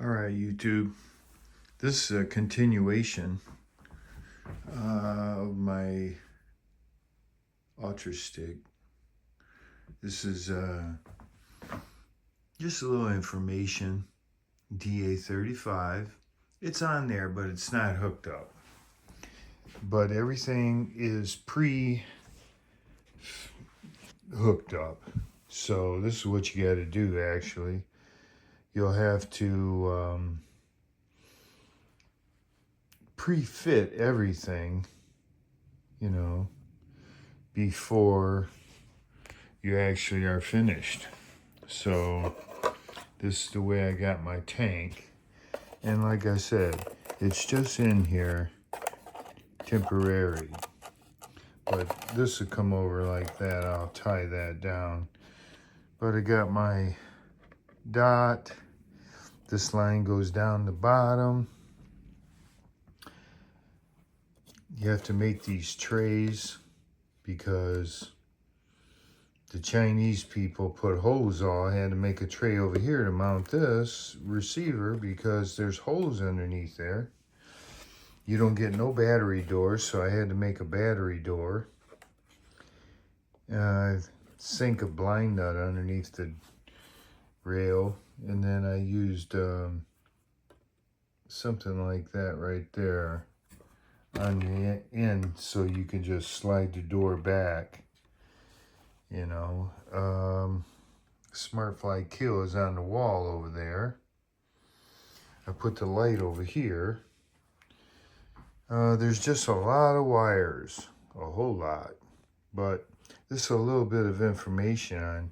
All right, YouTube. This is a continuation of my Ultra Stick. This is just a little information. DA35. It's on there, but it's not hooked up. But everything is pre-hooked up. So this is what you got to do, actually. You'll have to pre-fit everything, you know, before you actually are finished. So this is the way I got my tank. And like I said, it's just in here temporary. But this will come over like that. I'll tie that down. But I got my dot. This line goes down the bottom. You have to make these trays because the Chinese people put holes all. I had to make a tray over here to mount this receiver because there's holes underneath there. You don't get no battery doors, so I had to make a battery door. Sink a blind nut underneath the rail, and then I used something like that right there on the end so you can just slide the door back, you know. Smart Fly Kill is on the wall over there. I put the light over here. There's just a lot of wires, a whole lot, but this is a little bit of information on.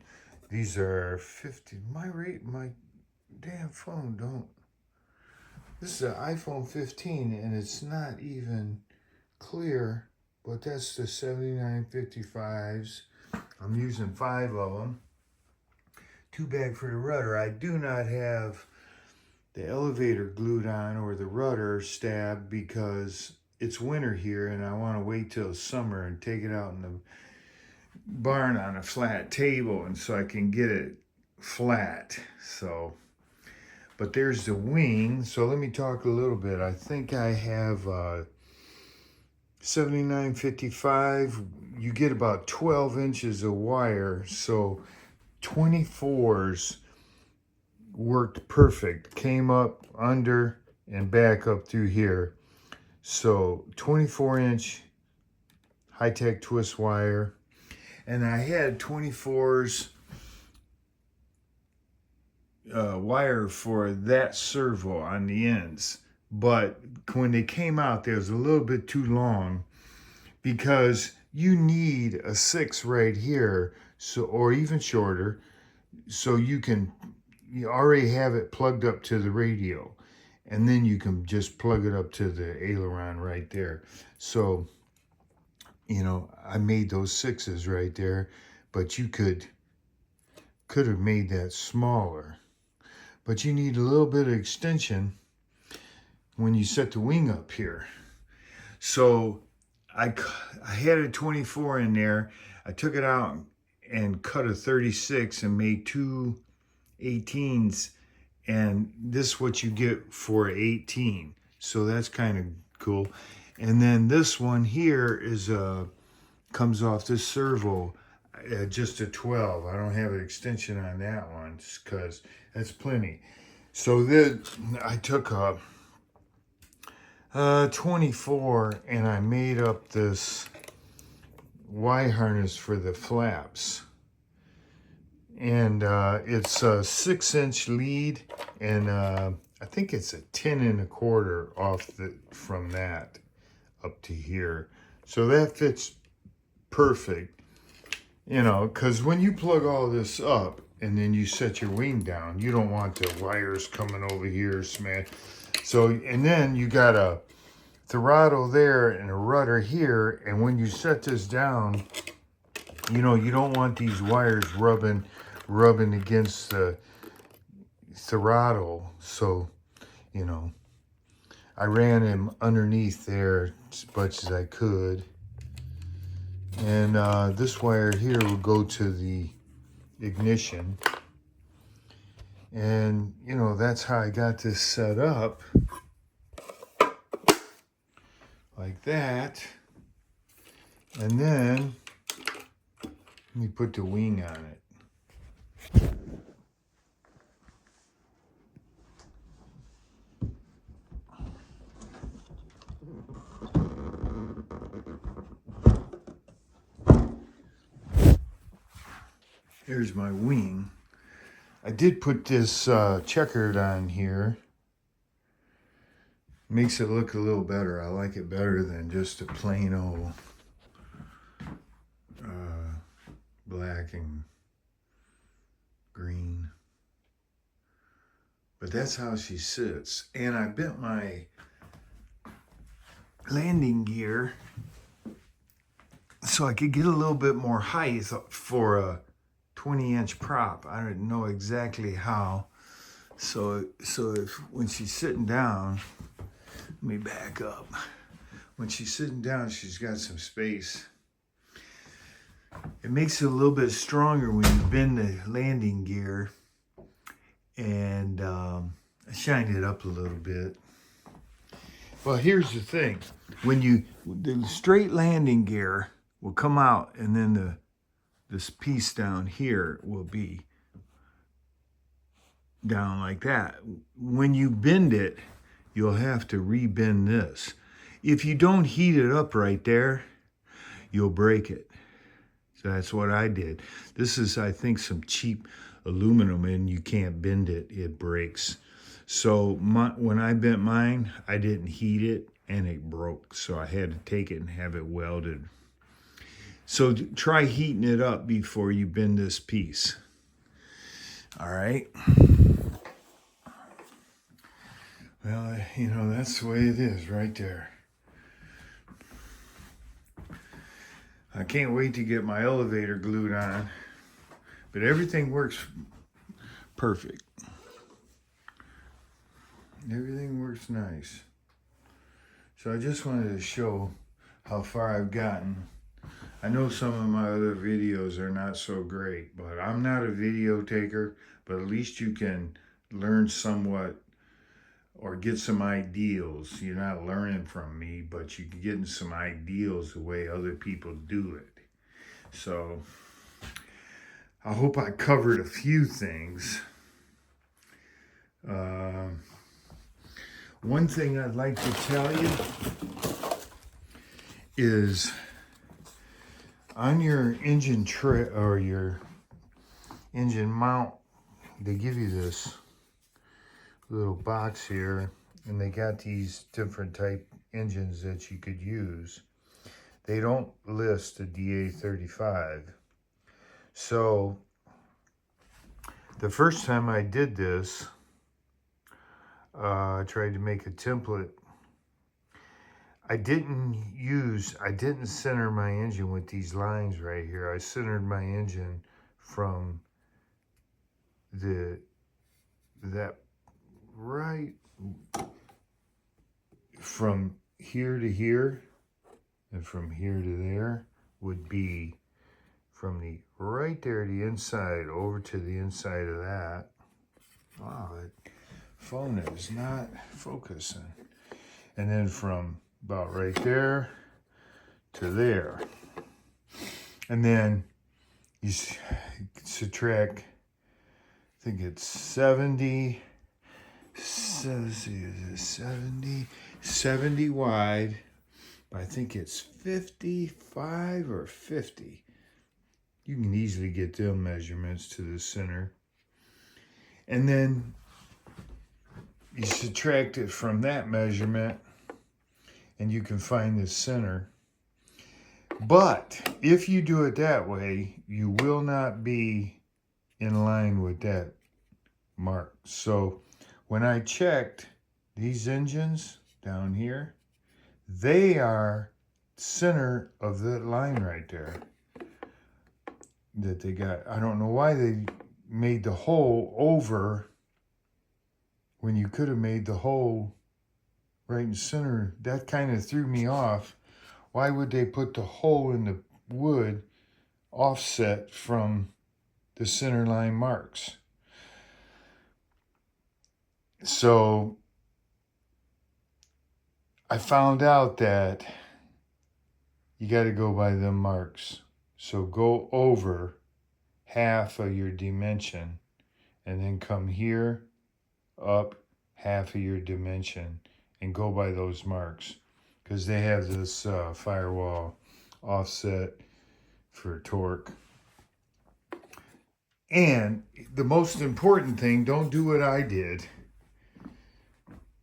These are 50. My damn phone don't. This is an iPhone 15 and it's not even clear, but that's the 7955s. I'm using 5 of them. Too bad for the rudder. I do not have the elevator glued on or the rudder stabbed because it's winter here and I want to wait till summer and take it out in the barn on a flat table, and so I can get it flat. So, but there's the wing. So let me talk a little bit. I think I have 7955. You get about 12 inches of wire, so 24s worked perfect. Came up under and back up through here. So 24-inch high-tech twist wire. And I had 24s wire for that servo on the ends. But when they came out, they was a little bit too long because you need a 6 right here, so or even shorter, so you already have it plugged up to the radio. And then you can just plug it up to the aileron right there. So, you know, I made those 6s right there, but you could have made that smaller. But you need a little bit of extension when you set the wing up here. So I had a 24 in there. I took it out and cut a 36 and made 2 18s. And this is what you get for 18. So that's kind of cool. And then this one here is comes off this servo, just a 12. I don't have an extension on that one just because that's plenty. So then I took a 24 and I made up this Y harness for the flaps. And it's a 6-inch lead, and I think it's a 10 1/4 off from that up to here. So that fits perfect, you know, because when you plug all this up and then you set your wing down, you don't want the wires coming over here, smash. So, and then you got a throttle there and a rudder here, and when you set this down, you know, you don't want these wires rubbing against the throttle. So, you know, I ran him underneath there as much as I could. And this wire here will go to the ignition. And, you know, that's how I got this set up. Like that. And then, let me put the wing on it. Here's my wing. I did put this checkered on here. Makes it look a little better. I like it better than just a plain old black and green. But that's how she sits. And I bent my landing gear so I could get a little bit more height for a 20-inch prop. I don't know exactly how. So if when she's sitting down, let me back up. When she's sitting down, she's got some space. It makes it a little bit stronger when you bend the landing gear, and I shined it up a little bit. Well, here's the thing. When the straight landing gear will come out, and then this piece down here will be down like that. When you bend it, you'll have to rebend this. If you don't heat it up right there, you'll break it. So that's what I did. This is, I think, some cheap aluminum, and you can't bend it, it breaks. So when I bent mine, I didn't heat it, and it broke. So I had to take it and have it welded. So try heating it up before you bend this piece. All right. Well, you know, that's the way it is right there. I can't wait to get my elevator glued on, but everything works perfect. Everything works nice. So I just wanted to show how far I've gotten. I know some of my other videos are not so great, but I'm not a video taker, but at least you can learn somewhat or get some ideals. You're not learning from me, but you're getting some ideals the way other people do it. So I hope I covered a few things. One thing I'd like to tell you is on your engine tray or your engine mount, they give you this little box here, and they got these different type engines that you could use. They don't list the DA35. So the first time I did this, I tried to make a template. I didn't center my engine with these lines right here. I centered my engine from from here to here, and from here to there would be from the right there, the inside, over to the inside of that. Wow, that phone is not focusing. And then from about right there to there. And then you subtract, I think it's 70, says is 70 wide, but I think it's 55 or 50. You can easily get them measurements to the center. And then you subtract it from that measurement, and you can find the center. But if you do it that way, you will not be in line with that mark. So when I checked these engines down here, they are center of that line right there that they got. I don't know why they made the hole over when you could have made the hole right in center. That kind of threw me off. Why would they put the hole in the wood offset from the center line marks? So I found out that you got to go by them marks. So go over half of your dimension and then come here up half of your dimension and go by those marks, because they have this firewall offset for torque. And the most important thing, don't do what I did.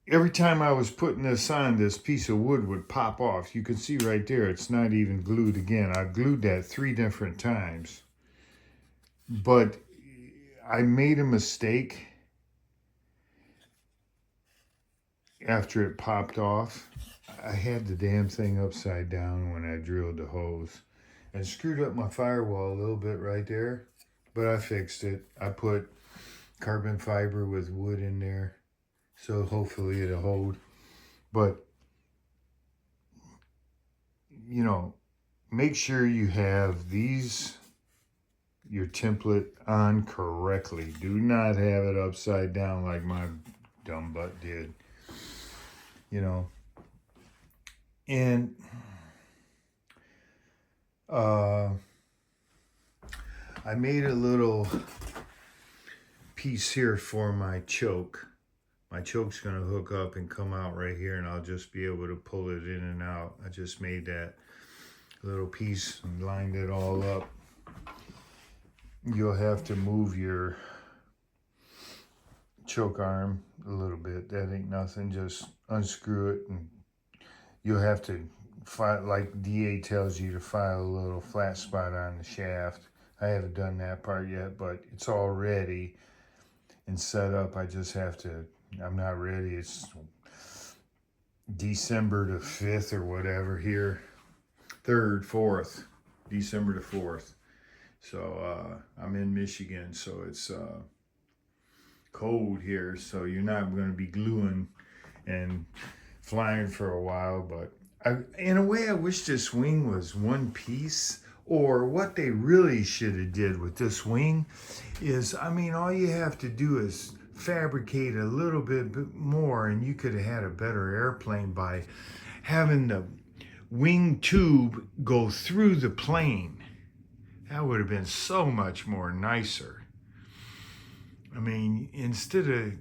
Every time I was putting this on, this piece of wood would pop off. You can see right there, it's not even glued again. I glued that 3 different times. But I made a mistake after it popped off. I had the damn thing upside down when I drilled the hose and screwed up my firewall a little bit right there, but I fixed it. I put carbon fiber with wood in there, so hopefully it'll hold. But, you know, make sure you have your template on correctly. Do not have it upside down like my dumb butt did, you know. And I made a little piece here for my choke. My choke's going to hook up and come out right here, and I'll just be able to pull it in and out. I just made that little piece and lined it all up. You'll have to move your choke arm a little bit. That ain't nothing. Just unscrew it, and you'll have to file, like DA tells you, to file a little flat spot on the shaft. I haven't done that part yet, but it's all ready and set up. I just have to, I'm not ready. It's December the 5th or whatever here. 3rd, 4th, December the 4th. So I'm in Michigan, so it's cold here. So you're not going to be gluing and flying for a while. But in a way, I wish this wing was one piece. Or what they really should have did with this wing is, I mean, all you have to do is fabricate a little bit more, and you could have had a better airplane by having the wing tube go through the plane. That would have been so much more nicer. I mean, instead of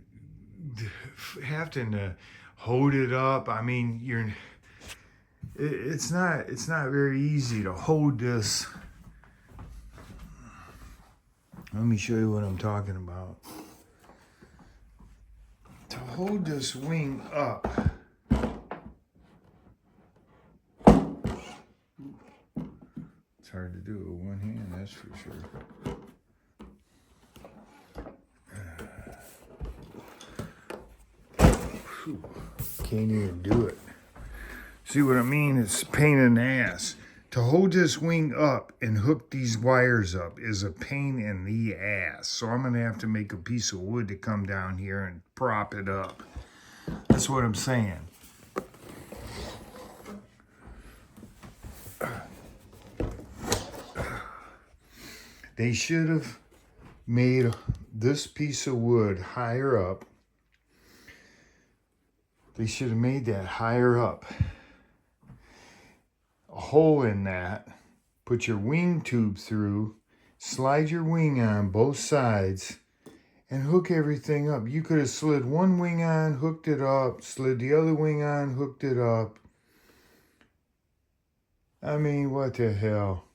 having to hold it up, I mean, it's not very easy to hold this. Let me show you what I'm talking about. To hold this wing up, it's hard to do with one hand, that's for sure. Can't even do it. See what I mean? It's a pain in the ass. To hold this wing up and hook these wires up is a pain in the ass. So I'm going to have to make a piece of wood to come down here and prop it up. That's what I'm saying. They should have made this piece of wood higher up. They should have made that higher up. A hole in that, put your wing tube through, slide your wing on both sides, and hook everything up. You could have slid one wing on, hooked it up, slid the other wing on, hooked it up. I mean, what the hell?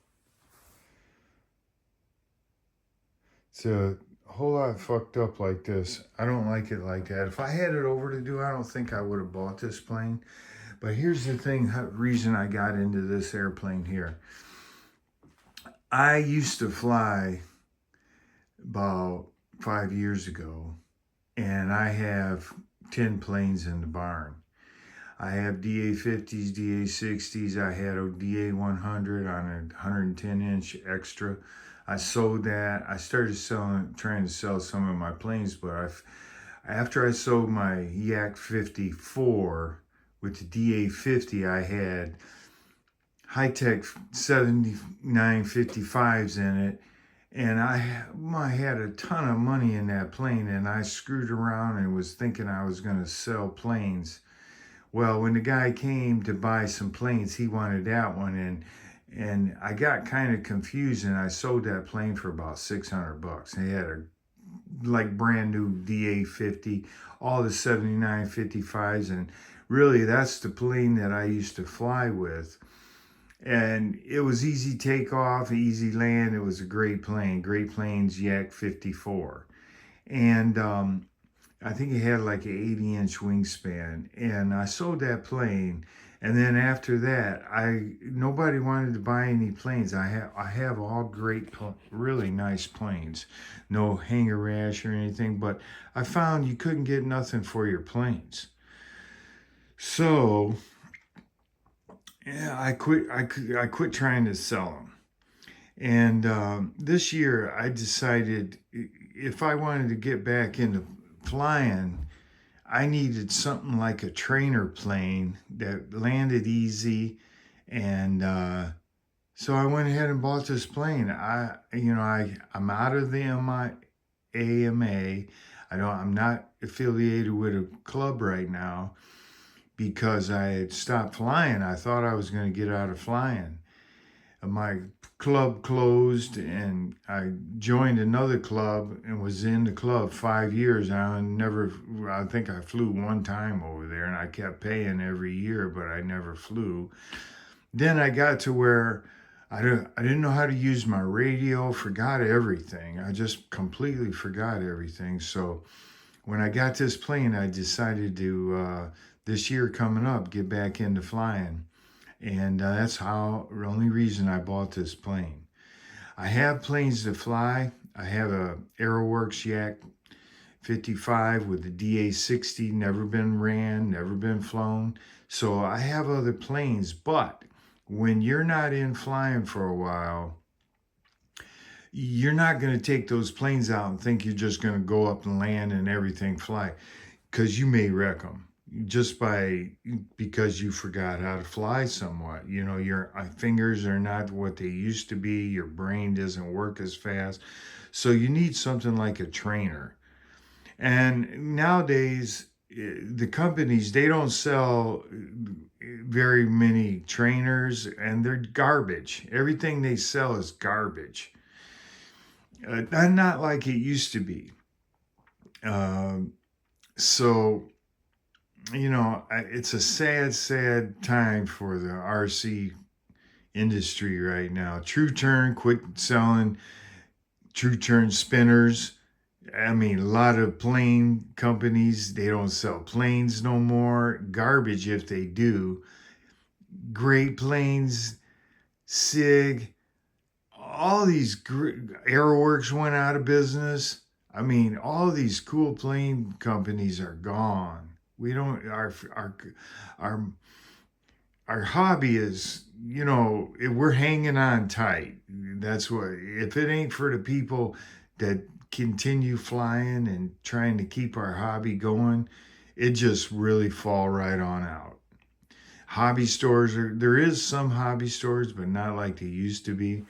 It's a whole lot fucked up like this. I don't like it like that. If I had it over to do, I don't think I would have bought this plane. But here's the thing, reason I got into this airplane here. I used to fly about 5 years ago, and I have 10 planes in the barn. I have DA-50s, DA-60s. I had a DA-100 on a 110-inch extra. I sold that. I started trying to sell some of my planes, but after I sold my Yak 54, with the DA-50, I had high-tech 7955s in it, And I had a ton of money in that plane, and I screwed around and was thinking I was going to sell planes. Well, when the guy came to buy some planes, he wanted that one, and I got kind of confused, and I sold that plane for about $600. He had a like brand new DA-50, all the 7955s, and really that's the plane that I used to fly with. And it was easy takeoff, easy land. It was a great plane, Great Plains Yak 54. And I think it had like an 80-inch wingspan. And I sold that plane. And then after that, nobody wanted to buy any planes. I have all great, really nice planes, no hanger rash or anything. But I found you couldn't get nothing for your planes. So yeah, I quit trying to sell them. And this year, I decided if I wanted to get back into flying, I needed something like a trainer plane that landed easy. And so I went ahead and bought this plane. I'm out of the AMA. I'm not affiliated with a club right now because I had stopped flying. I thought I was going to get out of flying. My club closed, and I joined another club and was in the club 5 years. I think I flew one time over there, and I kept paying every year, but I never flew. Then I got to where I didn't know how to use my radio, forgot everything. I just completely forgot everything. So when I got this plane, I decided to, this year coming up, get back into flying. And that's the only reason I bought this plane. I have planes to fly. I have a AeroWorks Yak 55 with the DA-60, never been ran, never been flown. So I have other planes, but when you're not in flying for a while, you're not going to take those planes out and think you're just going to go up and land and everything fly, because you may wreck them because you forgot how to fly somewhat. Your fingers are not what they used to be. Your brain doesn't work as fast. So you need something like a trainer. And nowadays, the companies, they don't sell very many trainers, and they're garbage. Everything they sell is garbage. Not like it used to be. So it's a sad, sad time for the RC industry right now. True Turn quit selling True Turn spinners. I mean, a lot of plane companies, they don't sell planes no more. Garbage if they do. Great Plains, SIG, all these Airworks went out of business. I mean, all these cool plane companies are gone. We don't our our hobby is, we're hanging on tight. That's what, if it ain't for the people that continue flying and trying to keep our hobby going, it just really fall right on out. Hobby stores there is some hobby stores, but not like they used to be.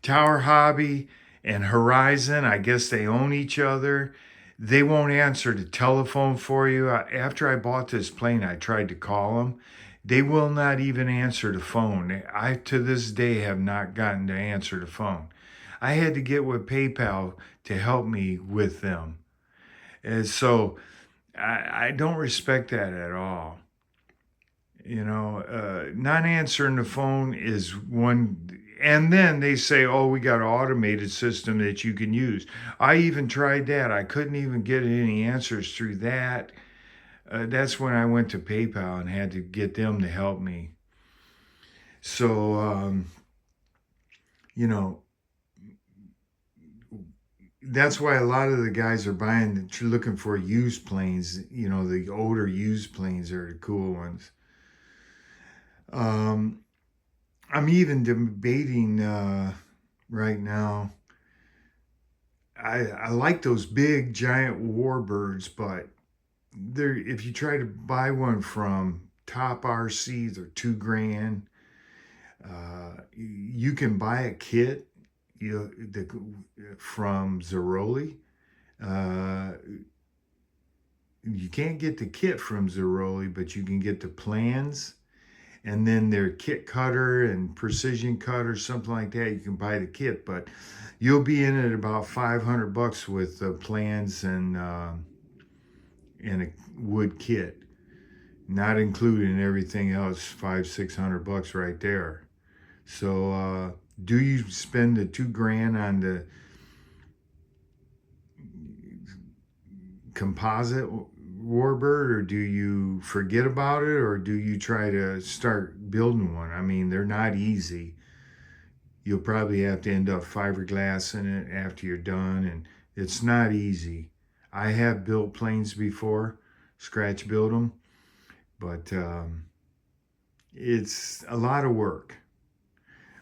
Tower Hobby and Horizon, I guess they own each other. They won't answer the telephone for you. After I bought this plane, I tried to call them. They will not even answer the phone. I, to this day, have not gotten to answer the phone. I had to get with PayPal to help me with them. And so I don't respect that at all. Not answering the phone is one. And then they say, oh, we got an automated system that you can use. I even tried that. I couldn't even get any answers through that. That's when I went to PayPal and had to get them to help me. So, you know, that's why a lot of the guys are looking for used planes. The older used planes are the cool ones. I'm even debating right now. I like those big giant warbirds, but if you try to buy one from Top RC, they're $2,000. You can buy a kit, from Zeroli. You can't get the kit from Zeroli, but you can get the plans, and then their kit cutter and precision cutter, something like that. You can buy the kit, but you'll be in at about $500 with plans and a wood kit, not including everything else. $500-600 right there. So do you spend the $2,000 on the composite warbird, or do you forget about it, or do you try to start building one? I mean, they're not easy. You'll probably have to end up fiberglassing it after you're done, and it's not easy. I have built planes before, scratch build them, but it's a lot of work.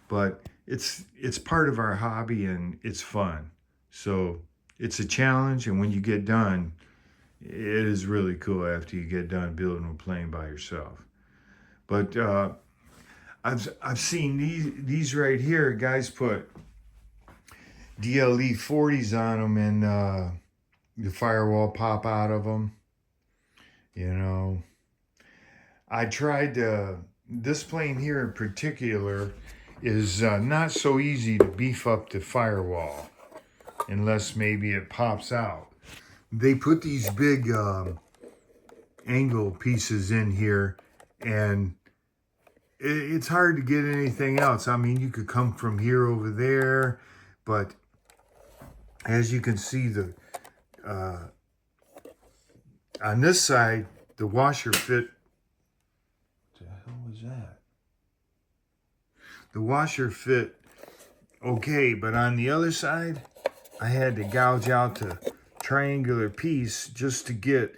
But it's part of our hobby, and it's fun. So it's a challenge, and when you get done, it is really cool after you get done building a plane by yourself. But I've seen these right here. Guys put DLE 40s on them, and the firewall pop out of them. You know, I tried this plane here in particular is not so easy to beef up the firewall unless maybe it pops out. They put these big angle pieces in here, and it's hard to get anything else. I mean, you could come from here over there, but as you can see, the on this side, the washer fit. What the hell was that? The washer fit okay, but on the other side, I had to gouge out the triangular piece just to get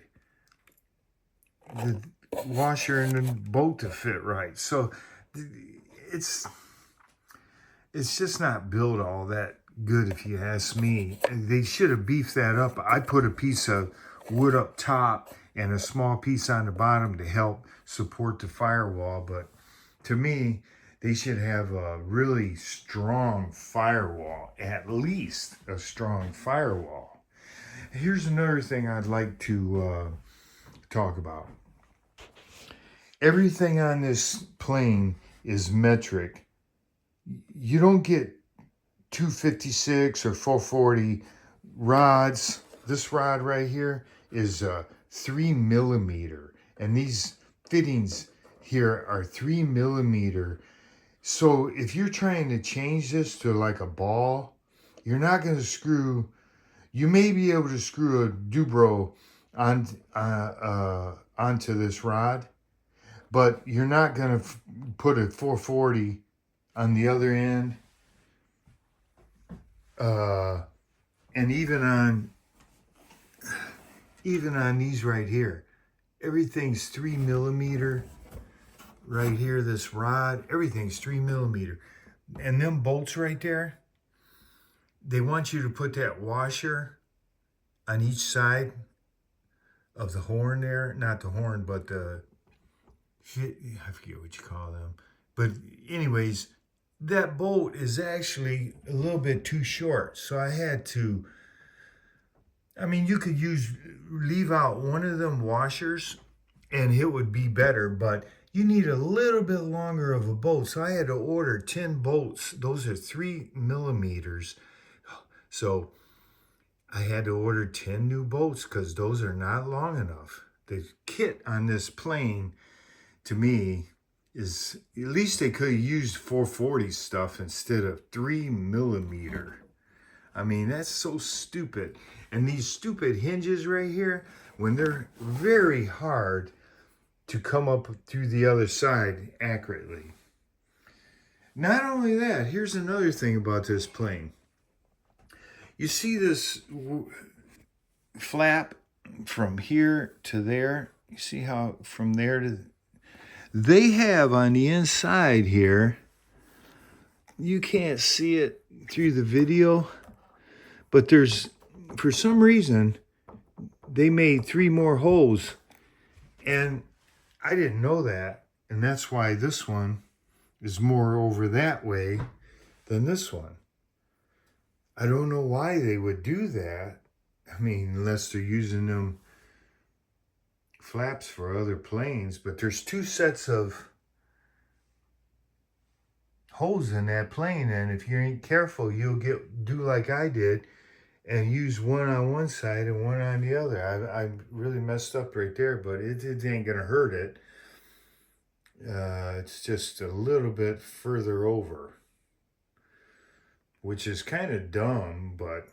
the washer and the bolt to fit right. So it's just not built all that good, if you ask me. They should have beefed that up. I put a piece of wood up top and a small piece on the bottom to help support the firewall, but to me, they should have a really strong firewall, at least a strong firewall. Here's another thing I'd like to talk about. Everything on this plane is metric. You don't get 256 or 440 rods. This rod right here is 3 millimeter, and these fittings here are 3 millimeter. So if you're trying to change this to like a ball, you're not going to screw. You may be able to screw a Dubro onto this rod, but you're not going to put a 440 on the other end. And even on these right here, everything's 3 millimeter. Right here, this rod, everything's 3 millimeter. And them bolts right there, they want you to put that washer on each side of the horn there. Not the horn, but the, I forget what you call them. But anyways, that bolt is actually a little bit too short. So I had to, I mean, you could leave out one of them washers and it would be better, but you need a little bit longer of a bolt. So I had to order 10 bolts. Those are 3 millimeters. So I had to order 10 new bolts because those are not long enough. The kit on this plane, to me, is, at least they could have used 440 stuff instead of 3 millimeter. I mean, that's so stupid. And these stupid hinges right here, when they're very hard to come up through the other side accurately. Not only that, here's another thing about this plane. You see this flap from here to there? You see how from there to... They have on the inside here, you can't see it through the video, but there's, for some reason, they made 3 more holes. And I didn't know that, and that's why this one is more over that way than this one. I don't know why they would do that. I mean, unless they're using them flaps for other planes, but there's two sets of holes in that plane, and if you ain't careful, you'll do like I did and use one on one side and one on the other. I really messed up right there, but it ain't gonna hurt it. It's just a little bit further over, which is kind of dumb, but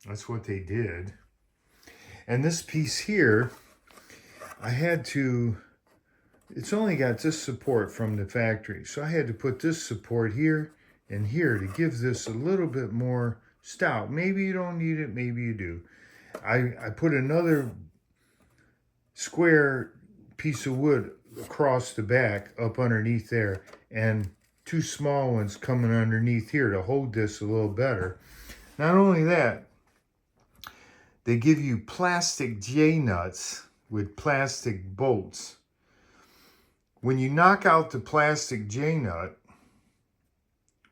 that's what they did. And this piece here, I had to, it's only got this support from the factory, so I had to put this support here and here to give this a little bit more stout. Maybe you don't need it, maybe you do. I put another square piece of wood across the back up underneath there, and two small ones coming underneath here to hold this a little better. Not only that, they give you plastic J-nuts with plastic bolts. When you knock out the plastic J-nut,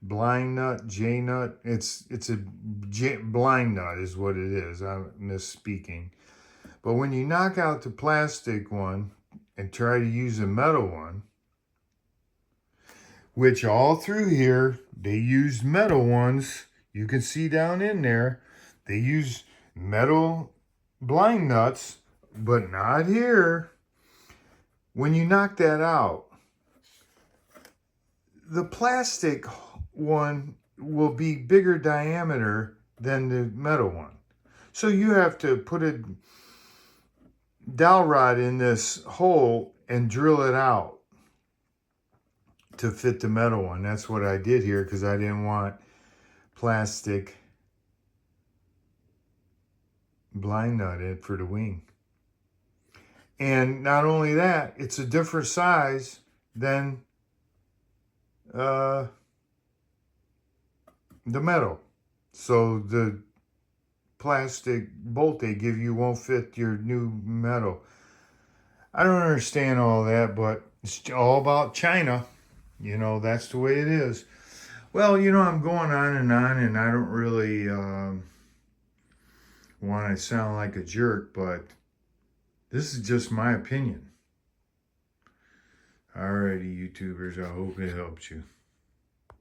blind nut, J-nut, it's a blind nut is what it is. I'm misspeaking. But when you knock out the plastic one and try to use a metal one, which all through here, they use metal ones. You can see down in there, they use metal blind nuts, but not here. When you knock that out, the plastic one will be bigger diameter than the metal one. So you have to put a dowel rod in this hole and drill it out to fit the metal one. That's what I did here because I didn't want plastic blind nut in for the wing. And not only that, it's a different size than the metal. So the plastic bolt they give you won't fit your new metal. I don't understand all that, but it's all about China. You know, that's the way it is. Well, you know, I'm going on, and I don't really want to sound like a jerk, but this is just my opinion. Alrighty, YouTubers, I hope it helps you.